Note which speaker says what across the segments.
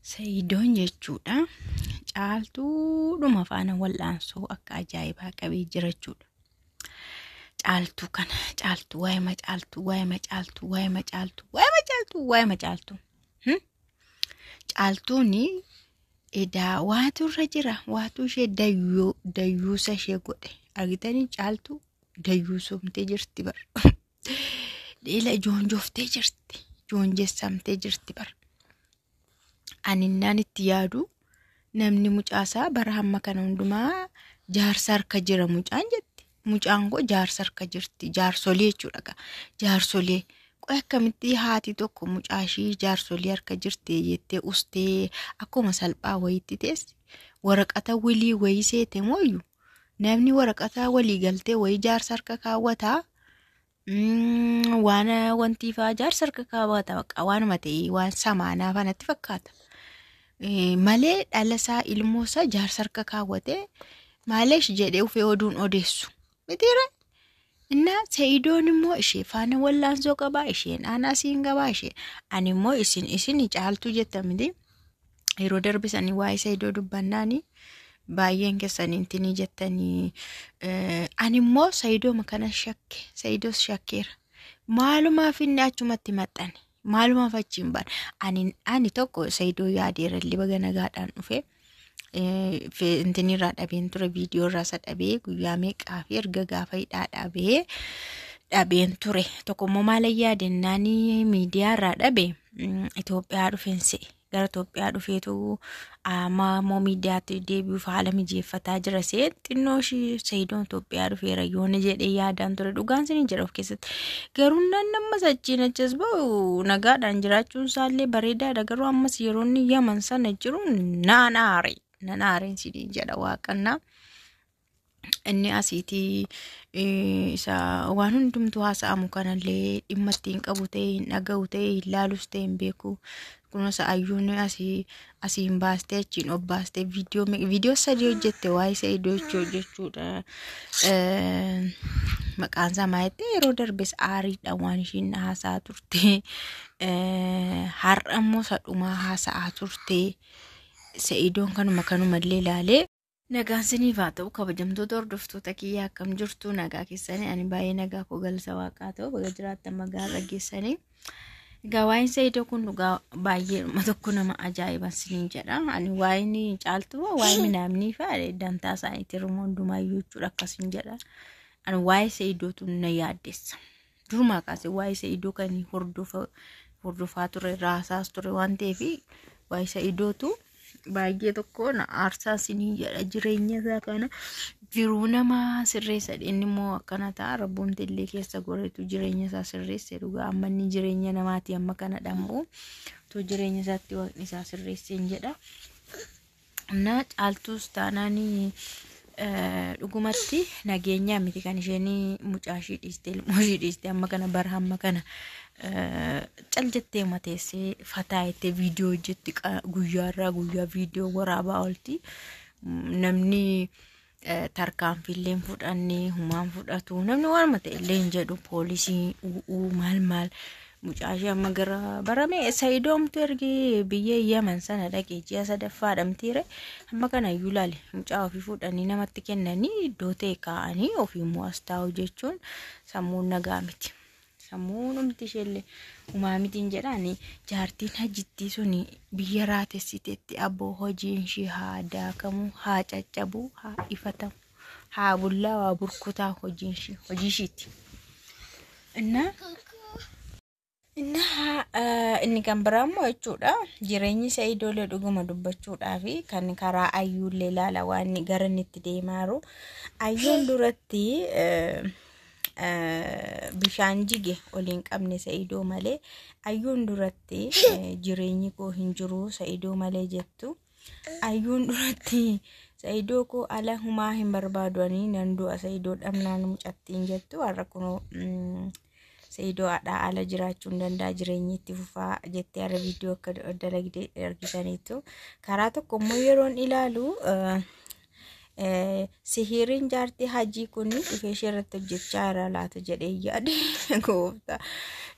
Speaker 1: Sayidoon jechuudha. Caaltuudhuma faana wal'aansoo akka ajaa'ibaa qabee jira jechuudha. Caaltuu kana caaltuu waa'ee macaaltuu waa'ee macaaltuu waa'ee macaaltuu waa'ee macaaltuu waa'ee macaaltuu. Caaltuuni edaa waatu irra jira waatu ishee dayyuusa ishee godhe argitanii caaltuu dayyuusumtee jirti bar. Dheela joonjooftee jirti joonjessamtee jirti bar. Aninaan itti yaadu namni mucaasaa bara hamma kana hundumaa jaarsa harka jira mucaan jetti. Mucaan koo jaarsa harka jirti jaarsolee jechuudha. Jaarsolee qoy akkamitti haati tokko mucaashii jaarsolee harka jirti jettee ustee akkuma salphaa wayiitti teessi. Waraqata wilii wayii seete mooyyuu namni waraqata walii galtee wayii jaarsa harka kaawwataa. Waan wantiifaa jaarsa harka kaawwata waanuma ta'e waan samaanaa fanatti fakkaata. Malee dhalasaa ilmoosaa jaarsa harka kaawwatee maaleesh jedhee ufee oduun odeessu. Mitiire innaa Sayidoon immoo ishee faana wallaansoo qabaa isheen aanaasiin qabaa ishee ani immoo isin caaltuu jettamti. Yeroo darbisanii waa'ee Sayidoo dubbannaanii baay'een keessaniin tinii jettanii ani immoo Sayidoo makana shakke Sayidoos shakkeera. Maalumaaf inni achumatti maxxane maalumaaf achiin baan ani tokko Sayidoo yaadeera baga nagaadhaan dhufe intinirraa dhabeen ture viidiyoo irraa isa dhabee guyyaa meeqaa fi erga gaafa hidhaa dhabeen ture tokkommoo maal yaadennaanii miidiyaa irraa dhabe Itoophiyaa dhufeense gara Itoophiyaa dhufeetu moo miidiyaatti deebi'uuf haala mijeeffataa jira seet xinnoo ishii Sayidoon Itoophiyaa dhufeera yoona jedhee yaadaan ture dhugaan siniin jedha of keessatti garuu nama sachiin achas ba'u nagaadhaan jiraachuun isaallee bareedaadha garuu ammas yeroo inni Yaman sana jiru nanaareen siniin jedha waaqannaa. Inni asiitii isa waan hundumtuu haasa'amu kanallee dhimma ittiin qabu ta'e hin dhaga'u ta'e hin laalus ta'e hin beeku. Kunuunsa ayyuun asiin baastee achiin obbaastee viidiyoo sadii hojjette waa'ee Sayidoo jechuudha. Maqaan isaa maayettee yeroo darbes aariidha waan ishiin haasa'aa turte. Har'a immoo sadhumaa haasa'aa turte. Sayidoon kanumallee ilaalee. Nagaan siniif haa ta'u kabajamtoota hordoftoota kiyyaa akkam jirtu nagaa keessanii ani baay'ee nagaa koo galsa waaqaa ta'u baga jiraattan magaa dhageessanii. Egaa waa'een Sayidoo kun dhugaa baay'ee tokko nama ajaa'iban siniin jedha. Ani waa'een caaltuu waa'ee minaamnii fa'aa dantaa isaaniitti hirmoo hundumaayyuu jechuudha akkasiin jedha. Ani waa'ee Sayidootu na yaaddeessa. Durumaa kaasee waa'ee Sayidoo kan hordofaa ture raasaas ture waan ta'eef waa'ee Sayidootu baay'ee tokko na aarsaa sinii jedha jireenya isaa kana jiruu nama sirreessa inni immoo akkana ta'a rabboomti illee keessa goreetu jireenya isaa sirreesse dhugaa amma inni jireenya namaati amma kana dhambu tu jireenya isaatti waaqni isaa sirreesseen jedha. Na caaltuus taanaanii dhugumatti nageenyaa miti kan isheen mucaashii dhiiste ilmooshii dhiiste amma kana bara amma kana cal jettee mateessee fataayittee viidiyoo hojjetti guyyaa viidiyoo waraabaa oolti namni tarkaanfiillee fudhannee humaan fudhatu namni waan ta'e illee hin jedhu poolisii maal mucaashii amma gara barame Sayidoomtu ergi biyya Yaman sana dhaqee ji'a sadaffaadha mitiire amma kana iyyuu ilaali mucaa ofii fudhanii namatti kennanii iddoo ta'e kaa'anii ofii immoo as taa'u jechuun sammuun nagaa miti. Sammuun umti isheellee umaamitiin jedhaani jaartiin hajjittii suni biyya raatessiteetti abboo hojiin ishee haa daakamu haa caccabu haa ifatamu haa bullaa waa burkutaa hojii isheeti. Inni kan biraammoo jechuudha jireenyi Sayidoolee dhuguma dubbachuudhaaf kan karaa ayyuullee ilaala waan gara inni itti deemaaru ayyuun duratti bishaan jige oliin qabne Sayidoo malee ayyuun duratti jireenyi koo hin jiru Sayidoo malee jettu ayyuun duratti Sayidoo koo ala humaa hin barbaadanii nan du'a Sayidoo dhabnaan mucattiin jettu har'a kunoo Sayidoo haadhaa ala jiraachuun danda'a jireenyi itti fufaa jettee har'a viidiyoo akka dalagdee argitaniitu karaa tokko immoo yeroon ilaalu sihirin jaartii hajii kuni dhufee isheerratti hojjechaa jira laata jedhee yaade gooftaa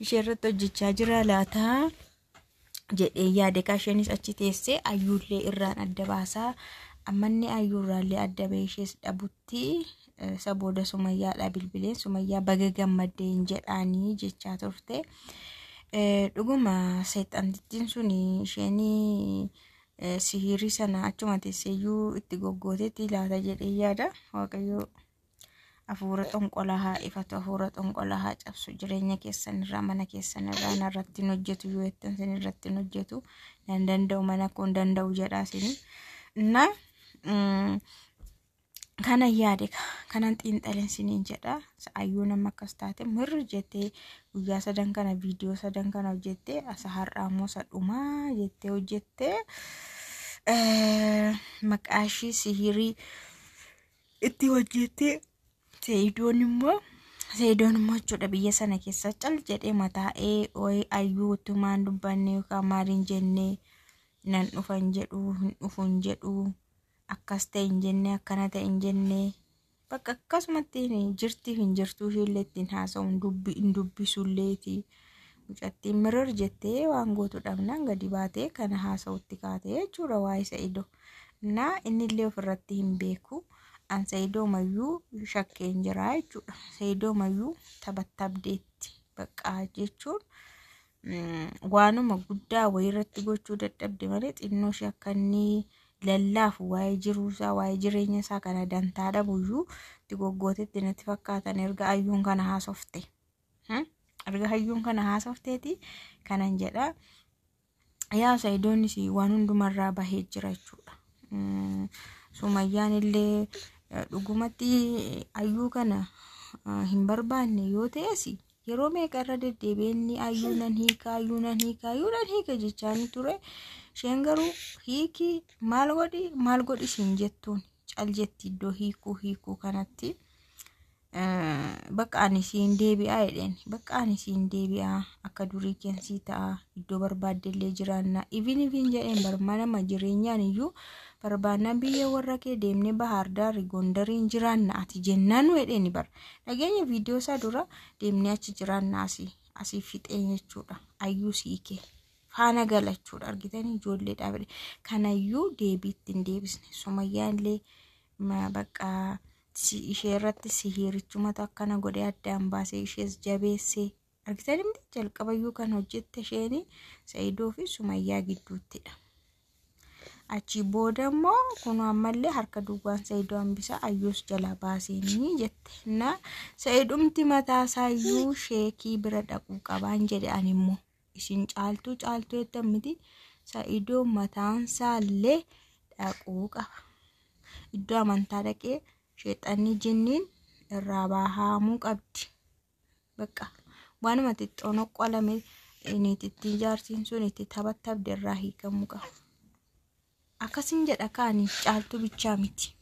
Speaker 1: isheerratti hojjechaa jira laata jedhee yaade kaasheenis achi teessee ayyuullee irraan adda baasaa ammanni ayyuurraallee adda beeshees dhabutti sabooda Sumayyaadha bilbileen Sumayyaa baga gammaddeen jedhaanii jechaa turte. Dhuguma seexantittiin suni isheenii sihirii sana achuma teesseeyyuu itti goggooteetti laata jedhee yaada. Waaqayyo afuura xonqolaa haa ifatu, afuura xonqolaa haa cabsu, jireenya keessanirraa mana keessanirraa narratti hin hojjetu yoo jettan sin irratti hin hojjetu nan danda'u mana kun danda'u jedhaa sini. Na kana yaade kanan xiinxaleen siniin jedha. Ayyuu nama akkas taate mirri jettee guyyaa 3 kana viidiyoo 3 kana hojjettee asa har'aa immoo sadhumaa jettee hojjettee maqaashii sihirii itti hojjettee Seeyidoon immoo jechuudha biyya sana keessa cal jedhee mataa'ee ayyuu tumaan dubbanne yookaan maaliin jennee nan dhufan jedhu hin dhufun jedhu akkas ta'e hin jenne akkana ta'e hin jenne bakka akkasumatti jirti hin jirtuu ishee ittiin haasa'uun hin dubbisulleeti. Mucattiin mirar jettee waan gootu dhabnaan gadi baatee kana haasa'utti kaatee jechuudha waa'ee Seeyidoo. Na innillee ofirratti hin beeku. An Seeyidoo mayyuu shakkeen jira jechuudha. Seeyidoo mayyuu taphattabdeetti bakka jechuun waanuma guddaa wayirratti gochuu dadhabde malee xinnoo ishee akka inni lallaafu waa'ee jiruusaa waa'ee jireenya isaa kana dantaa dhabuyyuu itti goggootetti natti fakkaatan erga ayyuun kana haasofte. Erga ayyuun kana haasofteeti kanan jedha. Yaa Seeyidoonis waan hundumarraa bahee jira jechuudha. Sumayyaan illee dhugumatti ayyuu kana hin barbaanne yoo ta'es yeroo meeqarra deddeebi'ee ayyuu nan hiika jechaani ture. Isheen garuu hiiki maal godhi siin jettuun cal jetti iddoo hiikuu kanatti. Bakka ani siin deebi'aa jedheen bakka ani siin deebi'aa akka durii keensii ta'a iddoo barbaaddellee jiraanna even jedheen barmanama jireenyaan iyyuu barbaannaan biyya warra kee deemnee Bahaar Daar Gondariin jiraanna ati jennaan jedheen bar dhageenya viidiyoo isaa dura deemnee achi jiraanna asii fixeen jechuudha. Ayyuu siikee faana galachuudha argitanii ijoollee dhaabde kanayyuu deebiitti hin deebisne. Sumayyaallee bakka ishee irratti sihirichumatu akkana godhee addaan baasee ishees jabeessee argitanii miti jalqabayyuu kan hojjette isheen Seeyidoo fi Sumayyaa gidduuttidha. Achi booda immoo kun ammallee harka duwwaan Seeyidoo hambisa ayyuus jala baaseenii jette. Na Seeyidumti mataasaa iyyuu sheekii bira dhaquu qabaan jedhe ani immoo isin caaltuu jettan miti Seeyidoo mataansaa illee dhaquu qaba. Iddoo amantaa dhaqee sheexanni jinniin irraa bahamuu qabdi. Bakka waanuma xiqqoo qalame niitittiin jaartiin sun itti taphattabde irraa hiikamuu qaba. Akkasin jedha kaanii caaltuu bichaa miti.